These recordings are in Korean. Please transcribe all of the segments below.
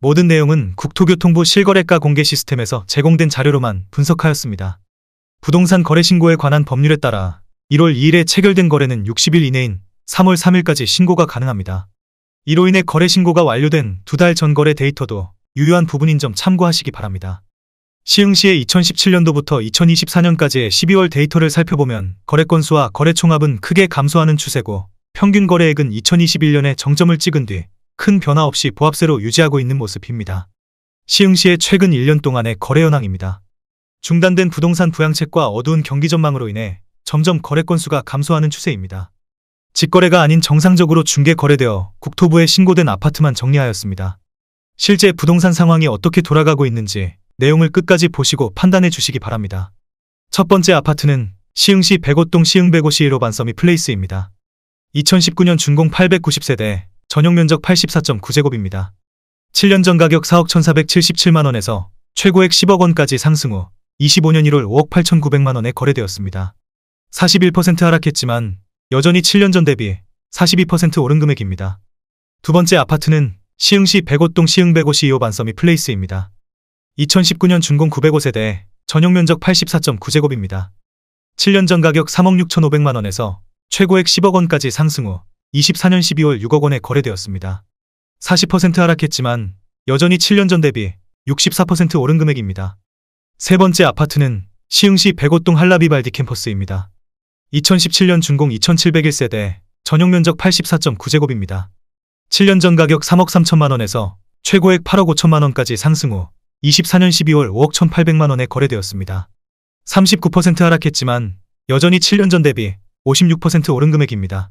모든 내용은 국토교통부 실거래가 공개 시스템에서 제공된 자료로만 분석하였습니다. 부동산 거래 신고에 관한 법률에 따라 1월 2일에 체결된 거래는 60일 이내인 3월 3일까지 신고가 가능합니다. 이로 인해 거래 신고가 완료된 2달 전 거래 데이터도 유효한 부분인 점 참고하시기 바랍니다. 시흥시의 2017년도부터 2024년까지의 12월 데이터를 살펴보면 거래 건수와 거래 총합은 크게 감소하는 추세고 평균 거래액은 2021년에 정점을 찍은 뒤 큰 변화 없이 보합세로 유지하고 있는 모습입니다. 시흥시의 최근 1년 동안의 거래 현황입니다. 중단된 부동산 부양책과 어두운 경기 전망으로 인해 점점 거래 건수가 감소하는 추세입니다. 직거래가 아닌 정상적으로 중개 거래되어 국토부에 신고된 아파트만 정리하였습니다. 실제 부동산 상황이 어떻게 돌아가고 있는지 내용을 끝까지 보시고 판단해 주시기 바랍니다. 첫 번째 아파트는 시흥시 백오동 시흥 105시 1호 반서미 플레이스입니다. 2019년 준공 890세대, 전용면적 84.9제곱입니다. 7년 전 가격 4억 1,477만원에서 최고액 10억원까지 상승 후 25년 1월 5억 8,900만원에 거래되었습니다. 41% 하락했지만 여전히 7년 전 대비 42% 오른 금액입니다. 두 번째 아파트는 시흥시 백오동 시흥 105시 2호 반서미 플레이스입니다. 2019년 준공 905세대, 전용면적 84.9제곱입니다. 7년 전 가격 3억 6,500만원에서 최고액 10억원까지 상승 후 24년 12월 6억원에 거래되었습니다. 40% 하락했지만 여전히 7년 전 대비 64% 오른 금액입니다. 세 번째 아파트는 시흥시 백오동 한라비발디 캠퍼스입니다. 2017년 준공 2701세대, 전용면적 84.9제곱입니다. 7년 전 가격 3억 3천만원에서 최고액 8억 5천만원까지 상승 후 24년 12월 5억 1,800만원에 거래되었습니다. 39% 하락했지만 여전히 7년 전 대비 56% 오른 금액입니다.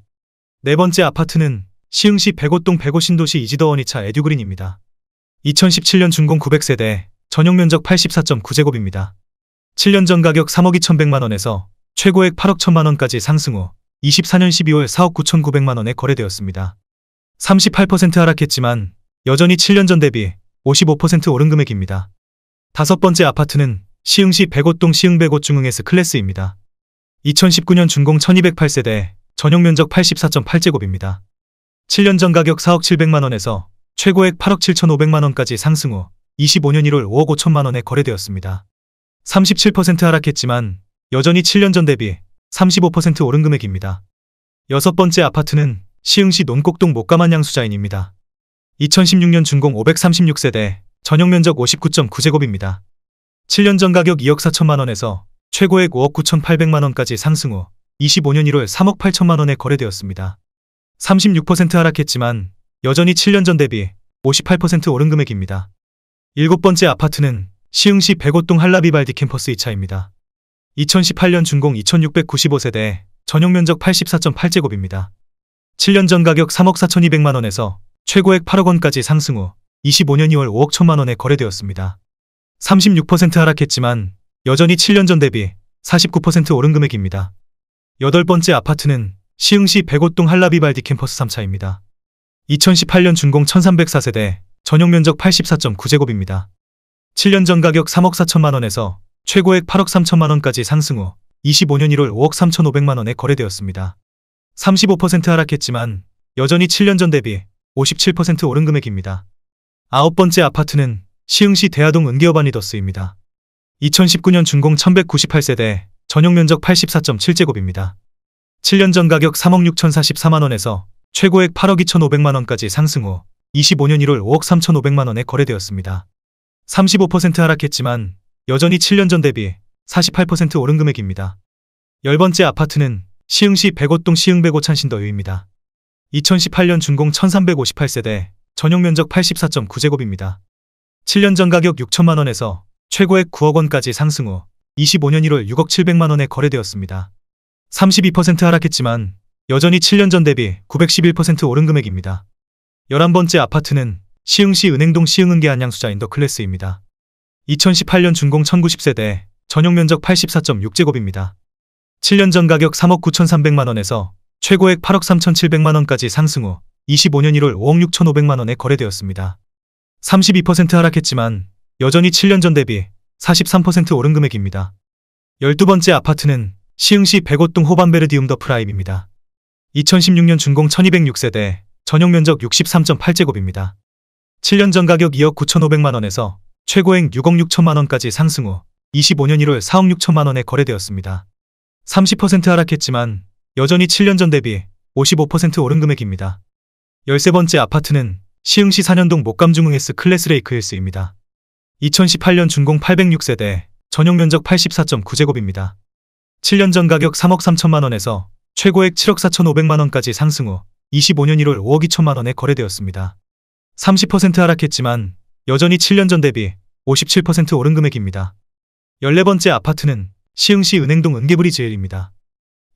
네 번째 아파트는 시흥시 백오동 105 신도시 이지더 원이차 에듀그린입니다. 2017년 준공 900세대, 전용면적 84.9제곱입니다. 7년 전 가격 3억 2,100만원에서 최고액 8억 1,000만원까지 상승 후 24년 12월 4억 9,900만원에 거래되었습니다. 38% 하락했지만 여전히 7년 전 대비 55% 오른 금액입니다. 다섯 번째 아파트는 시흥시 백오동 시흥 105 중흥S 클래스입니다. 2019년 준공 1208세대, 전용면적 84.8제곱입니다. 7년 전 가격 4억 700만원에서 최고액 8억 7,500만원까지 상승 후 25년 1월 5억 5천만원에 거래되었습니다. 37% 하락했지만 여전히 7년 전 대비 35% 오른 금액입니다. 여섯 번째 아파트는 시흥시 논곡동 목가만 양수자인입니다. 2016년 준공 536세대, 전용면적 59.9제곱입니다. 7년 전 가격 2억 4천만원에서 최고액 5억 9,800만원까지 상승 후 25년 1월 3억 8천만원에 거래되었습니다. 36% 하락했지만 여전히 7년 전 대비 58% 오른 금액입니다. 일곱 번째 아파트는 시흥시 백오동 한라비발디 캠퍼스 2차입니다. 2018년 준공 2695세대, 전용면적 84.8제곱입니다. 7년 전 가격 3억 4,200만원에서 최고액 8억원까지 상승 후 25년 2월 5억 1천만원에 거래되었습니다. 36% 하락했지만 여전히 7년 전 대비 49% 오른 금액입니다. 여덟 번째 아파트는 시흥시 백오동 한라비발디 캠퍼스 3차입니다. 2018년 준공 1304세대, 전용면적 84.9제곱입니다. 7년 전 가격 3억 4천만원에서 최고액 8억 3천만원까지 상승 후 25년 1월 5억 3,500만원에 거래되었습니다. 35% 하락했지만 여전히 7년 전 대비 57% 오른 금액입니다. 아홉 번째 아파트는 시흥시 대하동 은기어바니더스입니다. 2019년 준공 1198세대, 전용면적 84.7제곱입니다. 7년 전 가격 3억 6,044만원에서 최고액 8억 2,500만원까지 상승 후 25년 1월 5억 3,500만원에 거래되었습니다. 35% 하락했지만 여전히 7년 전 대비 48% 오른 금액입니다. 열 번째 아파트는 시흥시 백오동 시흥 105 찬신더유입니다. 2018년 준공 1358세대, 전용면적 84.9제곱입니다. 7년 전 가격 6천만원에서 최고액 9억원까지 상승 후 25년 1월 6억 7백만원에 거래되었습니다. 32% 하락했지만 여전히 7년 전 대비 911% 오른 금액입니다. 11번째 아파트는 시흥시 은행동 시흥은계 안양수자 인더클래스입니다. 2018년 준공 1090세대, 전용면적 84.6제곱입니다. 7년 전 가격 3억 9,300만원에서 최고액 8억 3,700만원까지 상승 후 25년 1월 5억 6,500만원에 거래되었습니다. 32% 하락했지만 여전히 7년 전 대비 43% 오른 금액입니다. 12번째 아파트는 시흥시 백오동 호반베르디움 더 프라임입니다. 2016년 준공 1206세대, 전용면적 63.8제곱입니다. 7년 전 가격 2억 9,500만 원에서 최고액 6억 6천만 원까지 상승 후 25년 1월 4억 6천만 원에 거래되었습니다. 30% 하락했지만 여전히 7년 전 대비 55% 오른 금액입니다. 13번째 아파트는 시흥시 산현동 목감중흥 S 클래스 레이크 힐스입니다. 2018년 준공 806세대, 전용 면적 84.9제곱입니다. 7년 전 가격 3억 3천만 원에서 최고액 7억 4,500만 원까지 상승 후 25년 1월 5억 2천만 원에 거래되었습니다. 30% 하락했지만 여전히 7년 전 대비 57% 오른 금액입니다. 14번째 아파트는 시흥시 은행동 은계브리지힐입니다.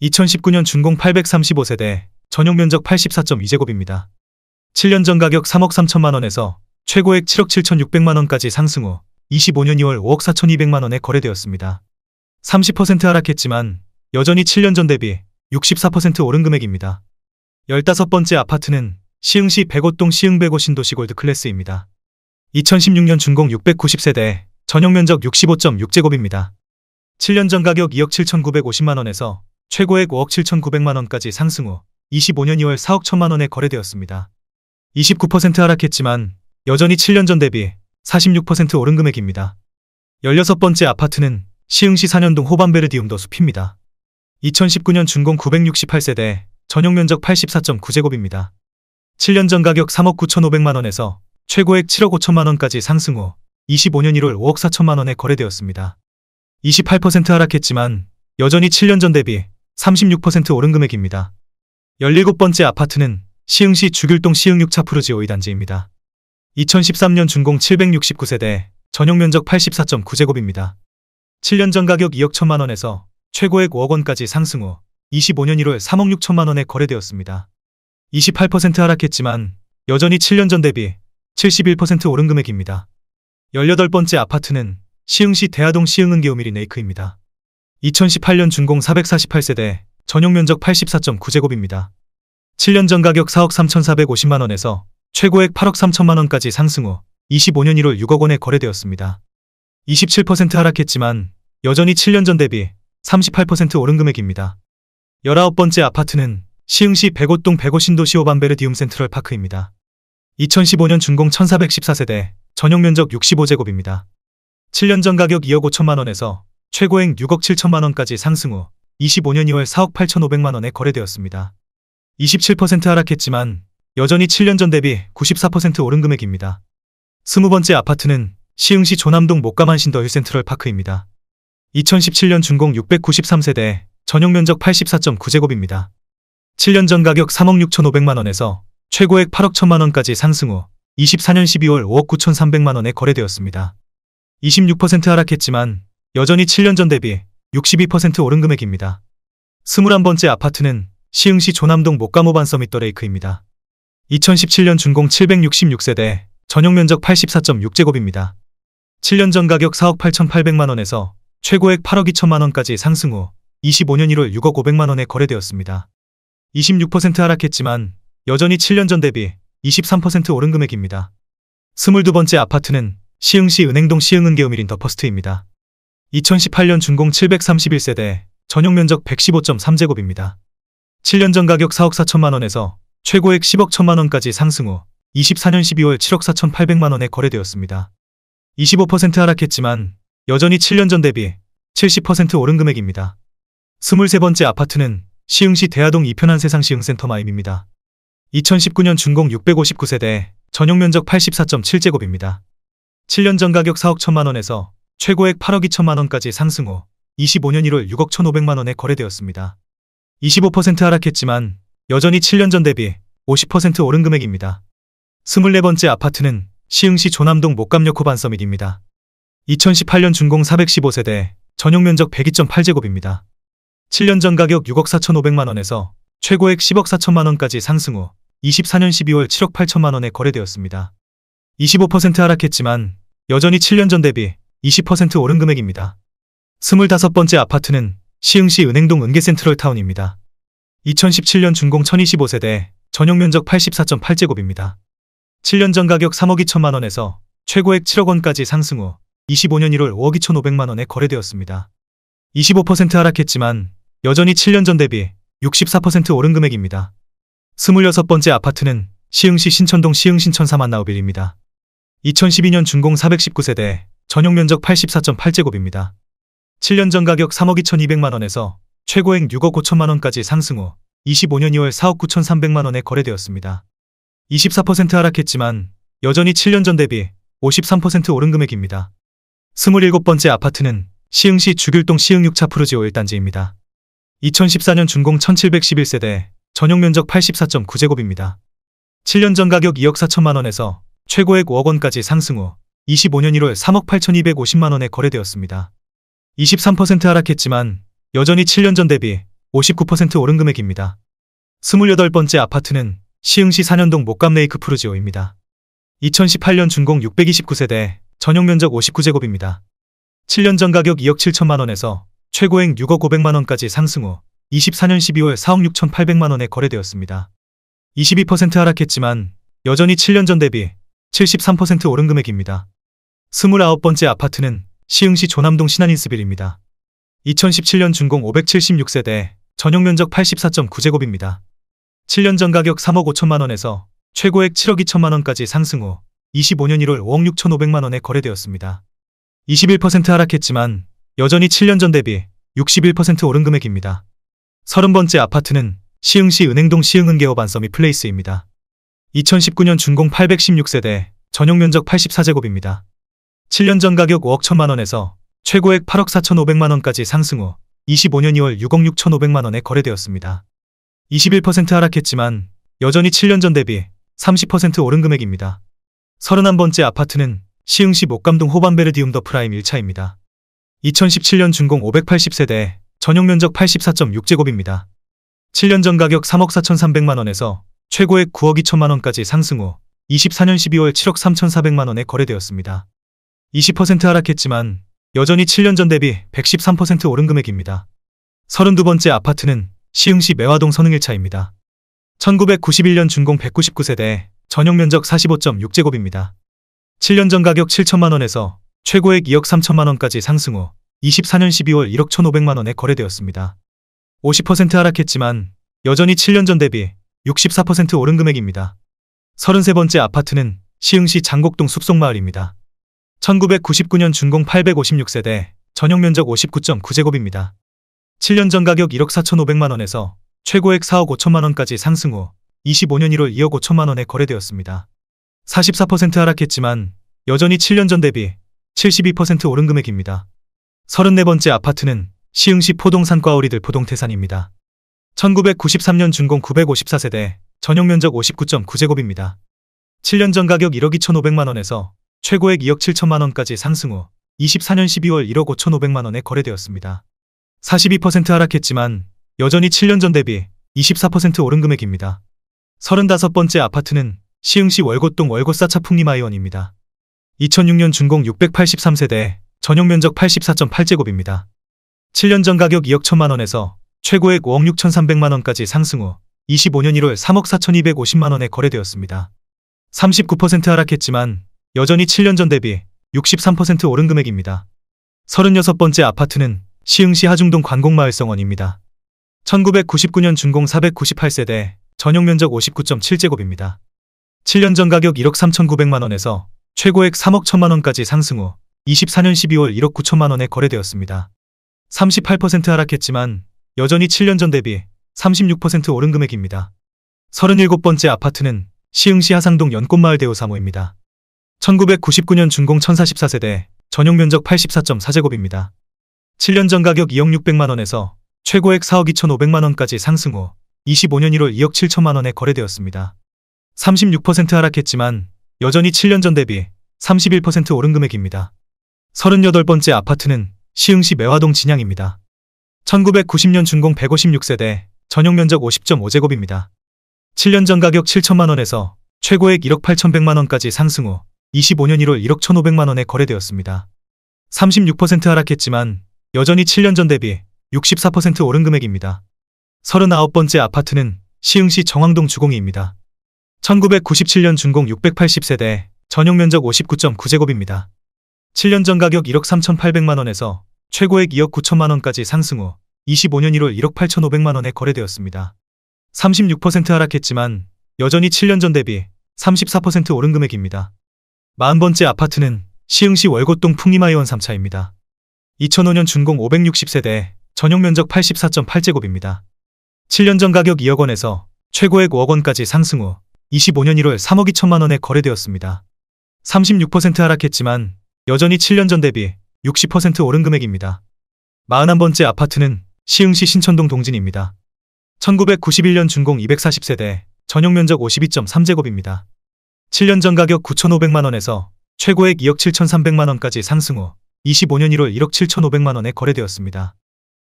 2019년 준공 835세대, 전용 면적 84.2제곱입니다. 7년 전 가격 3억 3천만 원에서 최고액 7억 7,600만 원까지 상승 후 25년 2월 5억 4,200만 원에 거래되었습니다. 30% 하락했지만 여전히 7년 전 대비 64% 오른 금액입니다. 15번째 아파트는 시흥시 백오동 시흥백오 신도시 골드 클래스입니다. 2016년 준공 690세대, 전용 면적 65.6제곱입니다. 7년 전 가격 2억 7,950만 원에서 최고액 5억 7,900만 원까지 상승 후 25년 2월 4억 1천만 원에 거래되었습니다. 29% 하락했지만 여전히 7년 전 대비 46% 오른 금액입니다. 16번째 아파트는 시흥시 산현동 호반베르디움더 숲입니다. 2019년 준공 968세대, 전용 면적 84.9제곱입니다. 7년 전 가격 3억 9,500만 원에서 최고액 7억 5천만 원까지 상승 후 25년 1월 5억 4천만 원에 거래되었습니다. 28% 하락했지만 여전히 7년 전 대비 36% 오른 금액입니다. 17번째 아파트는 시흥시 주귤동 시흥 6차 푸르지 5위 단지입니다. 2013년 준공 769세대, 전용 면적 84.9제곱입니다. 7년 전 가격 2억 1천만 원에서 최고액 5억 원까지 상승 후 25년 1월 3억 6천만 원에 거래되었습니다. 28% 하락했지만 여전히 7년 전 대비 71% 오른 금액입니다. 18번째 아파트는 시흥시 대하동 시흥은계오미린 레이크입니다. 2018년 준공 448세대, 전용 면적 84.9제곱입니다. 7년 전 가격 4억 3,450만 원에서 최고액 8억 3천만 원까지 상승 후 25년 1월 6억 원에 거래되었습니다. 27% 하락했지만 여전히 7년 전 대비 38% 오른 금액입니다. 19번째 아파트는 시흥시 백오동 백오 신도시 호반베르디움 센트럴 파크입니다. 2015년 준공 1414세대, 전용 면적 65제곱입니다. 7년 전 가격 2억 5천만 원에서 최고액 6억 7천만 원까지 상승 후 25년 2월 4억 8,500만 원에 거래되었습니다. 27% 하락했지만 여전히 7년 전 대비 94% 오른 금액입니다. 20번째 아파트는 시흥시 조남동 목감한신더 힐센트럴 파크입니다. 2017년 준공 693세대, 전용 면적 84.9제곱입니다. 7년 전 가격 3억 6,500만 원에서 최고액 8억 1천만 원까지 상승 후 24년 12월 5억 9,300만 원에 거래되었습니다. 26% 하락했지만 여전히 7년 전 대비 62% 오른 금액입니다. 21번째 아파트는 시흥시 조남동 목감호반 서밋더 레이크입니다. 2017년 준공 766세대, 전용 면적 84.6제곱입니다. 7년 전 가격 4억 8,800만 원에서 최고액 8억 2천만 원까지 상승 후 25년 1월 6억 500만 원에 거래되었습니다. 26% 하락했지만 여전히 7년 전 대비 23% 오른 금액입니다. 22번째 아파트는 시흥시 은행동 시흥은계오미린 더 퍼스트입니다. 2018년 준공 731세대, 전용 면적 115.3제곱입니다. 7년 전 가격 4억 4천만 원에서 최고액 10억 1천만 원까지 상승 후 24년 12월 7억 4,800만 원에 거래되었습니다. 25% 하락했지만 여전히 7년 전 대비 70% 오른 금액입니다. 23번째 아파트는 시흥시 대하동 이편한 세상 시흥센터마임입니다. 2019년 준공 659세대, 전용 면적 84.7제곱입니다. 7년 전 가격 4억 1천만 원에서 최고액 8억 2천만 원까지 상승 후 25년 1월 6억 1,500만 원에 거래되었습니다. 25% 하락했지만 여전히 7년 전 대비 50% 오른 금액입니다. 24번째 아파트는 시흥시 조남동 목감역 호반 서밋입니다. 2018년 준공 415세대, 전용 면적 102.8제곱입니다. 7년 전 가격 6억 4,500만 원에서 최고액 10억 4천만 원까지 상승 후 24년 12월 7억 8천만 원에 거래되었습니다. 25% 하락했지만 여전히 7년 전 대비 20% 오른 금액입니다. 25번째 아파트는 시흥시 은행동 은계센트럴타운입니다. 2017년 준공 1025세대, 전용 면적 84.8제곱입니다. 7년 전 가격 3억 2천만 원에서 최고액 7억 원까지 상승 후 25년 1월 5억 2,500만 원에 거래되었습니다. 25% 하락했지만 여전히 7년 전 대비 64% 오른 금액입니다. 26번째 아파트는 시흥시 신천동 시흥신천 사만나우빌입니다. 2012년 준공 419세대, 전용 면적 84.8제곱입니다. 7년 전 가격 3억 2,200만원에서 최고액 6억 5천만원까지 상승 후 25년 2월 4억 9,300만원에 거래되었습니다. 24% 하락했지만 여전히 7년 전 대비 53% 오른 금액입니다. 27번째 아파트는 시흥시 주귤동 시흥 6차 푸르지오 1단지입니다. 2014년 준공 1711세대, 전용 면적 84.9제곱입니다. 7년 전 가격 2억 4천만원에서 최고액 5억원까지 상승 후 25년 1월 3억 8,250만원에 거래되었습니다. 23% 하락했지만 여전히 7년 전 대비 59% 오른 금액입니다. 28번째 아파트는 시흥시 산현동 목감레이크 푸르지오입니다. 2018년 준공 629세대, 전용 면적 59제곱입니다. 7년 전 가격 2억 7천만원에서 최고액 6억 500만원까지 상승 후 24년 12월 4억 6,800만원에 거래되었습니다. 22% 하락했지만 여전히 7년 전 대비 73% 오른 금액입니다. 29번째 아파트는 시흥시 조남동 신한인스빌입니다. 2017년 준공 576세대, 전용 면적 84.9제곱입니다. 7년 전 가격 3억 5천만원에서 최고액 7억 2천만원까지 상승 후 25년 1월 5억 6,500만원에 거래되었습니다. 21% 하락했지만 여전히 7년 전 대비 61% 오른 금액입니다. 30번째 아파트는 시흥시 은행동 시흥은개업 안서미 플레이스입니다. 2019년 준공 816세대, 전용 면적 84제곱입니다. 7년 전 가격 5억 1천만원에서 최고액 8억 4,500만원까지 상승 후 25년 2월 6억 6,500만원에 거래되었습니다. 21% 하락했지만 여전히 7년 전 대비 30% 오른 금액입니다. 31번째 아파트는 시흥시 목감동 호반베르디움 더 프라임 1차입니다. 2017년 준공 580세대, 전용 면적 84.6제곱입니다. 7년 전 가격 3억 4,300만원에서 최고액 9억 2천만원까지 상승 후 24년 12월 7억 3,400만원에 거래되었습니다. 20% 하락했지만 여전히 7년 전 대비 113% 오른 금액입니다. 32번째 아파트는 시흥시 매화동 선흥 1차입니다. 1991년 준공 199세대, 전용 면적 45.6제곱입니다. 7년 전 가격 7천만원에서 최고액 2억 3천만원까지 상승 후 24년 12월 1억 1,500만원에 거래되었습니다. 50% 하락했지만 여전히 7년 전 대비 64% 오른 금액입니다. 33번째 아파트는 시흥시 장곡동 숲속마을입니다. 1999년 준공 856세대, 전용 면적 59.9제곱입니다. 7년 전 가격 1억 4,500만원에서 최고액 4억 5천만원까지 상승 후 25년 1월 2억 5천만원에 거래되었습니다. 44% 하락했지만 여전히 7년 전 대비 72% 오른 금액입니다. 34번째 아파트는 시흥시 포동 산과오리들 포동태산입니다. 1993년 준공 954세대, 전용 면적 59.9제곱입니다. 7년 전 가격 1억 2,500만원에서 최고액 2억 7천만원까지 상승 후 24년 12월 1억 5,500만원에 거래되었습니다. 42% 하락했지만 여전히 7년 전 대비 24% 오른 금액입니다. 35번째 아파트는 시흥시 월곶동 월곶사차 풍림아이원입니다. 2006년 준공 683세대, 전용 면적 84.8제곱입니다. 7년 전 가격 2억 1천만원에서 최고액 5억 6,300만원까지 상승 후 25년 1월 3억 4,250만원에 거래되었습니다. 39% 하락했지만 여전히 7년 전 대비 63% 오른 금액입니다. 36번째 아파트는 시흥시 하중동 관공마을성원입니다. 1999년 준공 498세대, 전용 면적 59.7제곱입니다. 7년 전 가격 1억 3,900만원에서 최고액 3억 1천만원까지 상승 후 24년 12월 1억 9천만원에 거래되었습니다. 38% 하락했지만 여전히 7년 전 대비 36% 오른 금액입니다. 37번째 아파트는 시흥시 하상동 연꽃마을 대우 3호입니다. 1999년 준공 1044세대, 전용 면적 84.4제곱입니다. 7년 전 가격 2억 600만원에서 최고액 4억 2,500만원까지 상승 후 25년 1월 2억 7천만원에 거래되었습니다. 36% 하락했지만 여전히 7년 전 대비 31% 오른 금액입니다. 38번째 아파트는 시흥시 매화동 진양입니다. 1990년 준공 156세대, 전용 면적 50.5제곱입니다. 7년 전 가격 7천만원에서 최고액 1억 8,100만원까지 상승 후 25년 1월 1억 1,500만원에 거래되었습니다. 36% 하락했지만 여전히 7년 전 대비 64% 오른 금액입니다. 39번째 아파트는 시흥시 정왕동 주공이입니다. 1997년 준공 680세대, 전용 면적 59.9제곱입니다. 7년 전 가격 1억 3,800만원에서 최고액 2억 9천만원까지 상승 후 25년 1월 1억 8,500만원에 거래되었습니다. 36% 하락했지만 여전히 7년 전 대비 34% 오른 금액입니다. 40번째 아파트는 시흥시 월곶동 풍림하이원 3차입니다. 2005년 준공 560세대, 전용 면적 84.8제곱입니다. 7년 전 가격 2억 원에서 최고액 5억 원까지 상승 후 25년 1월 3억 2천만 원에 거래되었습니다. 36% 하락했지만 여전히 7년 전 대비 60% 오른 금액입니다. 41번째 아파트는 시흥시 신천동 동진입니다. 1991년 준공 240세대, 전용 면적 52.3제곱입니다. 7년 전 가격 9,500만 원에서 최고액 2억 7,300만 원까지 상승 후 25년 1월 1억 7,500만 원에 거래되었습니다.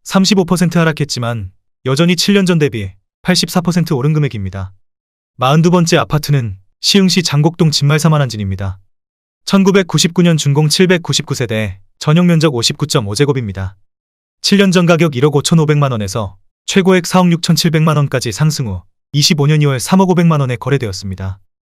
35% 하락했지만 여전히 7년 전 대비 84% 오른 금액입니다. 42번째 아파트는 시흥시 장곡동 진말사만한진입니다. 1999년 준공 799세대, 전용 면적 59.5제곱입니다. 7년 전 가격 1억 5,500만 원에서 최고액 4억 6,700만 원까지 상승 후 25년 2월 3억 500만 원에 거래되었습니다.